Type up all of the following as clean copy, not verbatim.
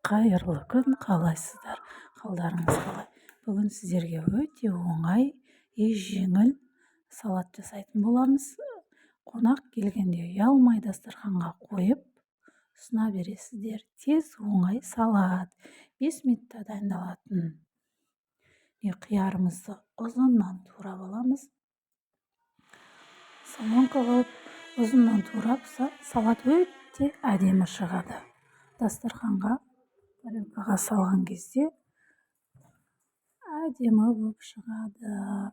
Қайырлы күн, қалайсыздар? Қалдарыңыз қалай? Бүгін сіздерге өте оңай, жеңіл салат жасайтын боламыз. Қонақ келгенде ұялмай дастарханға қойып ұсына бересіздер. Тез оңай салат. 5 минутта дайындалатын. Қиярымызды ұзыннан турап аламыз. Солонка қылып ұзыннан турап салат өте әдемі шығады. Дастарханға тарелкаға салған кезде әдемі болып шығады.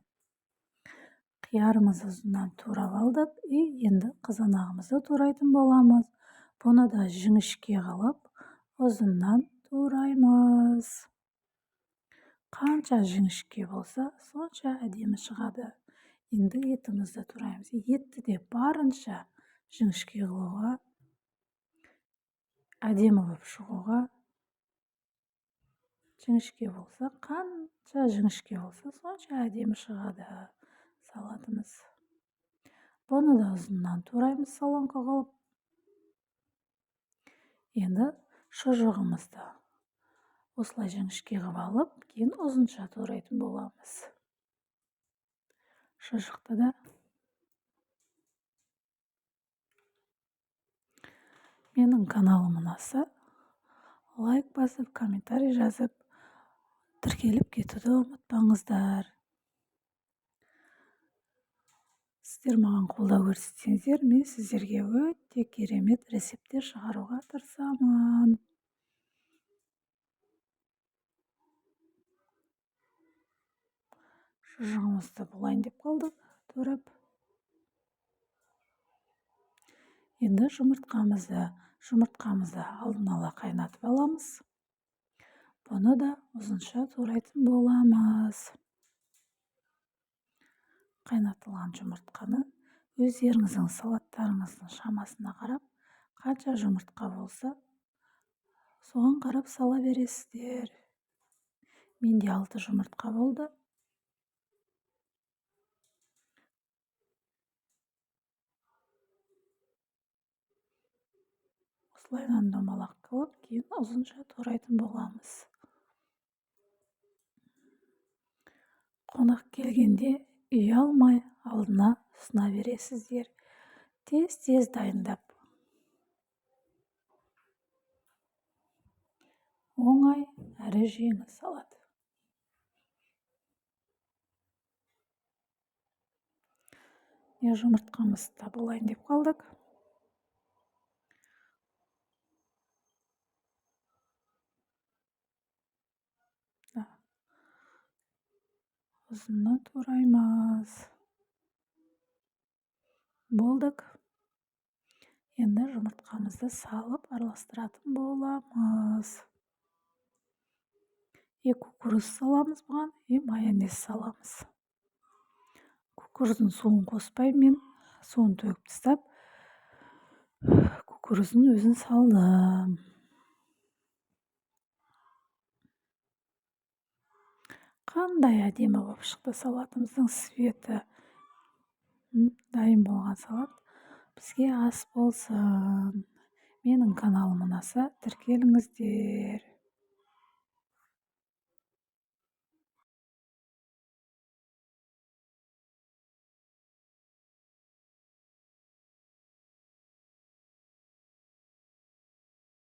Қиярымызды ұзыннан турап алдық. Енді қызанағымызды турайтын боламыз. Бұны да жіңішке қылып ұзыннан тураймыз. Қанша жіңішке болса, сонша әдемі шығады. Енді етімізді тураймыз. Етті де барынша жіңішке қылуға, әдемі болып шығуға. Жіңішке болса, қанша жіңішке болса, сонша әдемі шығады салатымыз. Бұны да ұзыннан тураймыз солонка қылып. Енді шұжығымызды осылай жіңішке қылып алып, кейін ұзынша турайтын боламыз. Шұжықты да менің каналым ұнаса, лайк басып, комментарий жазып, тіркеліп кетуді ұмытпаңыздар. Сіздер маған қолдау көрсетсеңіздер, мен сіздерге өте керемет рецепттер шығаруға тырысамын. Шұжығымызды болайын деп қалдық, турап. Енді жұмыртқамызды алдын ала қайнатып аламыз. Бұны да ұзынша турайтын боламыз. Қайнатылған жұмыртқаны өздеріңіздің салаттарыңыздың шамасына қарап, қанша жұмыртқа болса, соған қарап сала бересіздер. Менде 6 жұмыртқа болды. Осылайдан домалақ қылып, кейін ұзынша турайтын боламыз. Қонақ келгенде ұялмай алдына ұсына бересіздер. Тез дайындап. Оңай әрі жеңіл салат. Жұмыртқамызды да болайын деп қалдық. Ұзыннан тураймыз. Болдық. Енді жұмыртқамызды салып араластыратын боламыз. Кукуруз саламыз бұған, майонез саламыз. Кукуруздың суын қоспаймын, суын төгіп тастап, кукуруздың өзін салдым. Қандай әдемі болып шықты салатымыздың светі. Дайын болған салат бізге ас болсын. Менің каналым ұнаса, тіркеліңіздер.